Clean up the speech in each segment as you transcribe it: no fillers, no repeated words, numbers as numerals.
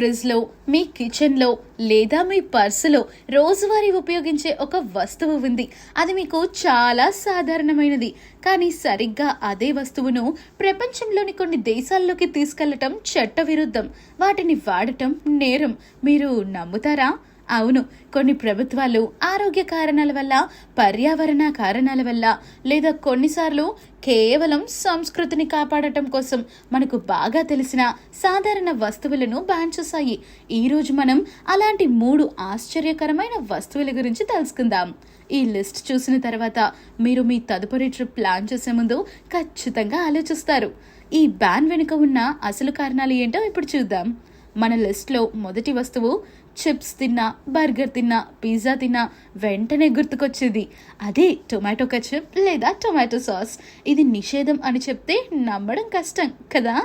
ఫ్రిడ్జ్లో, మీ కిచెన్లో లేదా మీ పర్సులో రోజువారీ ఉపయోగించే ఒక వస్తువు ఉంది. అది మీకు చాలా సాధారణమైనది. కానీ సరిగ్గా అదే వస్తువును ప్రపంచంలోని కొన్ని దేశాల్లోకి తీసుకెళ్లటం చట్టవిరుద్ధం. వాటిని వాడటం నేరం. మీరు నమ్ముతారా? అవును, కొన్ని ప్రభుత్వాలు ఆరోగ్య కారణాల వల్ల, పర్యావరణ కారణాల వల్ల, లేదా కొన్నిసార్లు కేవలం సంస్కృతిని కాపాడటం కోసం మనకు బాగా తెలిసిన సాధారణ వస్తువులను బ్యాన్ చేశాయి. ఈరోజు మనం అలాంటి 3 ఆశ్చర్యకరమైన వస్తువుల గురించి తెలుసుకుందాం. ఈ లిస్ట్ చూసిన తర్వాత మీరు మీ తదుపరి ట్రిప్ ప్లాన్ చేసే ముందు ఖచ్చితంగా ఆలోచిస్తారు. ఈ బ్యాన్ వెనుక ఉన్న అసలు కారణాలు ఏంటో ఇప్పుడు చూద్దాం. మన లిస్ట్లో మొదటి వస్తువు చిప్స్ తిన్నా, బర్గర్ తిన్నా, పిజ్జా తిన్నా వెంటనే గుర్తుకొచ్చేది అదే టొమాటో కెచప్ లేదా టొమాటో సాస్. ఇది నిషేధం అని చెప్తే నమ్మడం కష్టం కదా.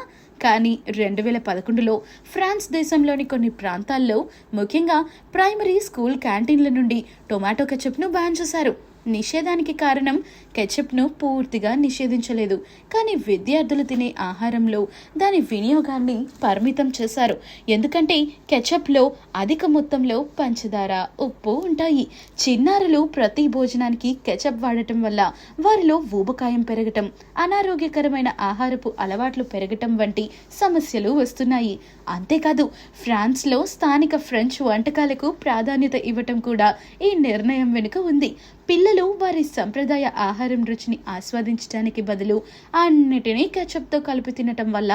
కానీ 2011లో ఫ్రాన్స్ దేశంలోని కొన్ని ప్రాంతాల్లో, ముఖ్యంగా ప్రైమరీ స్కూల్ క్యాంటీన్ల నుండి టొమాటో కెచప్ను బ్యాన్ చేశారు. నిషేధానికి కారణం కెచప్ను పూర్తిగా నిషేధించలేదు, కానీ విద్యార్థులు తినే ఆహారంలో దాని వినియోగాన్ని పరిమితం చేశారు. ఎందుకంటే కెచప్లో అధిక మొత్తంలో పంచదార, ఉప్పు ఉంటాయి. చిన్నారులు ప్రతి భోజనానికి కెచప్ వాడటం వల్ల వారిలో ఊబకాయం పెరగటం, అనారోగ్యకరమైన ఆహారపు అలవాట్లు పెరగటం వంటి సమస్యలు వస్తున్నాయి. అంతేకాదు, ఫ్రాన్స్లో స్థానిక ఫ్రెంచ్ వంటకాలకు ప్రాధాన్యత ఇవ్వటం కూడా ఈ నిర్ణయం వెనుక ఉంది. పిల్లలు వారి సంప్రదాయ ఆహారం రుచిని ఆస్వాదించడానికి బదులు అన్నిటినీ కెచప్తో కలిపి తినటం వల్ల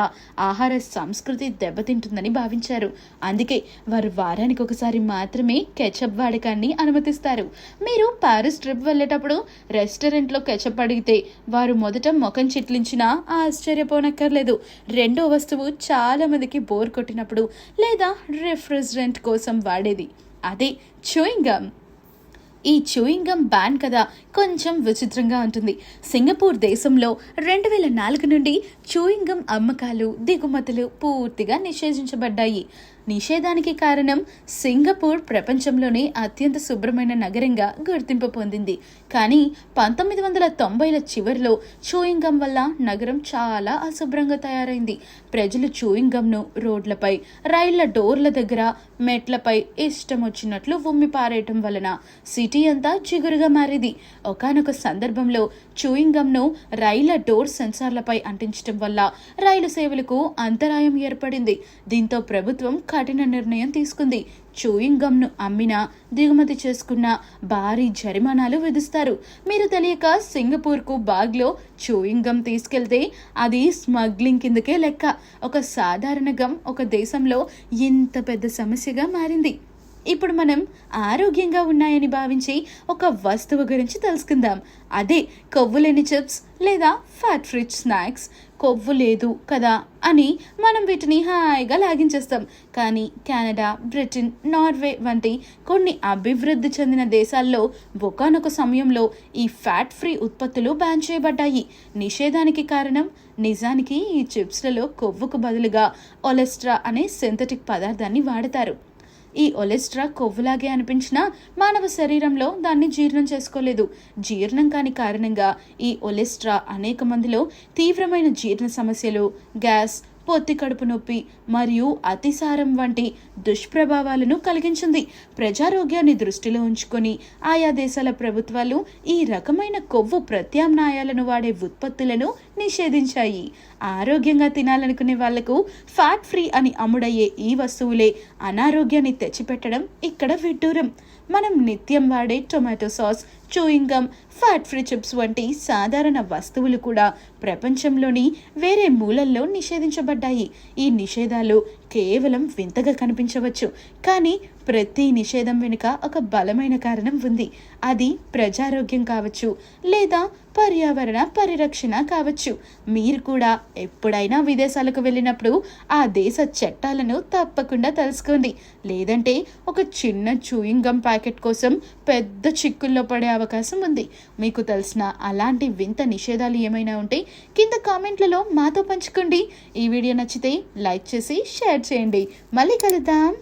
ఆహార సంస్కృతి దెబ్బతింటుందని భావించారు. అందుకే వారు వారానికి ఒకసారి మాత్రమే కెచప్ వాడకాన్ని అనుమతిస్తారు. మీరు పారిస్ ట్రిప్ వెళ్ళేటప్పుడు రెస్టారెంట్లో కెచప్ అడిగితే వారు మొదట ముఖం చిట్లించినా ఆశ్చర్యపోనక్కర్లేదు. రెండో వస్తువు చాలా మందికి బోర్ కొట్టినప్పుడు లేదా రిఫ్రిజిరెంట్ కోసం వాడేది, అదే చూయింగ్ గమ్. ఈ చూయింగ్ గమ్ బ్యాన్ కదా కొంచెం విచిత్రంగా ఉంటుంది. సింగపూర్ దేశంలో 2004 నుండి చూయింగ్ గమ్ అమ్మకాలు, దిగుమతులు పూర్తిగా నిషేధించబడ్డాయి. నిషేధానికి కారణం సింగపూర్ ప్రపంచంలోనే అత్యంత శుభ్రమైన నగరంగా గుర్తింపు పొందింది. కానీ 1990ల చివరిలో చూయింగ్ గమ్ వల్ల నగరం చాలా అశుభ్రంగా తయారైంది. ప్రజలు చూయింగ్ గమ్ను రోడ్లపై, రైళ్ల డోర్ల దగ్గర, మెట్లపై ఇష్టం వచ్చినట్లు ఉమ్మి పారేయటం వలన సిటీ అంతా చిగురుగా మారేది. ఒకానొక సందర్భంలో చూయింగ్ గమ్ను రైళ్ల డోర్ సెన్సార్లపై అంటించడం వల్ల రైలు సేవలకు అంతరాయం ఏర్పడింది. దీంతో ప్రభుత్వం కఠిన నిర్ణయం తీసుకుంది. చూయింగ్ గమ్ను అమ్మినా, దిగుమతి చేసుకున్న భారీ జరిమానాలు విధిస్తారు. మీరు తెలియక సింగపూర్కు బాగ్లో చూయింగ్ గమ్ తీసుకెళ్తే అది స్మగ్లింగ్ కిందకే లెక్క. ఒక సాధారణ గమ్ ఒక దేశంలో ఇంత పెద్ద సమస్యగా మారింది. ఇప్పుడు మనం ఆరోగ్యంగా ఉన్నాయని భావించి ఒక వస్తువు గురించి తెలుసుకుందాం. అదే కొవ్వు లేని చిప్స్ లేదా ఫ్యాట్ ఫ్రీ స్నాక్స్. కొవ్వు లేదు కదా అని మనం వీటిని హాయిగా లాగించేస్తాం. కానీ కెనడా, బ్రిటన్, నార్వే వంటి కొన్ని అభివృద్ధి చెందిన దేశాల్లో ఒకానొక సమయంలో ఈ ఫ్యాట్ ఫ్రీ ఉత్పత్తులు బ్యాన్ చేయబడ్డాయి. నిషేధానికి కారణం నిజానికి ఈ చిప్స్లలో కొవ్వుకు బదులుగా ఒలెస్ట్రా అనే సింథటిక్ పదార్థాన్ని వాడతారు. ఈ ఒలెస్ట్రా కొవ్వులాగే అనిపించినా మానవ శరీరంలో దాన్ని జీర్ణం చేసుకోలేదు. జీర్ణం కాని కారణంగా ఈ ఒలెస్ట్రా అనేక మందిలో తీవ్రమైన జీర్ణ సమస్యలు, గ్యాస్, పొత్తి కడుపు నొప్పి మరియు అతిసారం వంటి దుష్ప్రభావాలను కలిగించింది. ప్రజారోగ్యాన్ని దృష్టిలో ఉంచుకొని ఆయా దేశాల ప్రభుత్వాలు ఈ రకమైన కొవ్వు ప్రత్యామ్నాయాలను వాడే ఉత్పత్తులను నిషేధించాయి. ఆరోగ్యంగా తినాలనుకునే వాళ్లకు ఫ్యాట్ ఫ్రీ అని అమ్ముడయ్యే ఈ వస్తువులే అనారోగ్యాన్ని తెచ్చిపెట్టడం ఇక్కడ విడ్డూరం. మనం నిత్యం వాడే tomato sauce, chewing gum, fat free chips వంటి సాధారణ వస్తువులు కూడా ప్రపంచంలోని వేరే మూలల్లో నిషేధించబడ్డాయి. ఈ నిషేధాలు కేవలం వింతగా కనిపించవచ్చు, కానీ ప్రతి నిషేధం వెనుక ఒక బలమైన కారణం ఉంది. అది ప్రజారోగ్యం కావచ్చు లేదా పర్యావరణ పరిరక్షణ కావచ్చు. మీరు కూడా ఎప్పుడైనా విదేశాలకు వెళ్ళినప్పుడు ఆ దేశ చట్టాలను తప్పకుండా తెలుసుకోండి. లేదంటే ఒక చిన్న చూయింగ్ గమ్ ప్యాకెట్ కోసం పెద్ద చిక్కుల్లో పడే అవకాశం ఉంది. మీకు తెలిసిన అలాంటి వింత నిషేధాలు ఏమైనా ఉంటే కింద కామెంట్లలో మాతో పంచుకోండి. ఈ వీడియో నచ్చితే లైక్ చేసి షేర్ చేయండి. మళ్ళీ కలుద్దాం.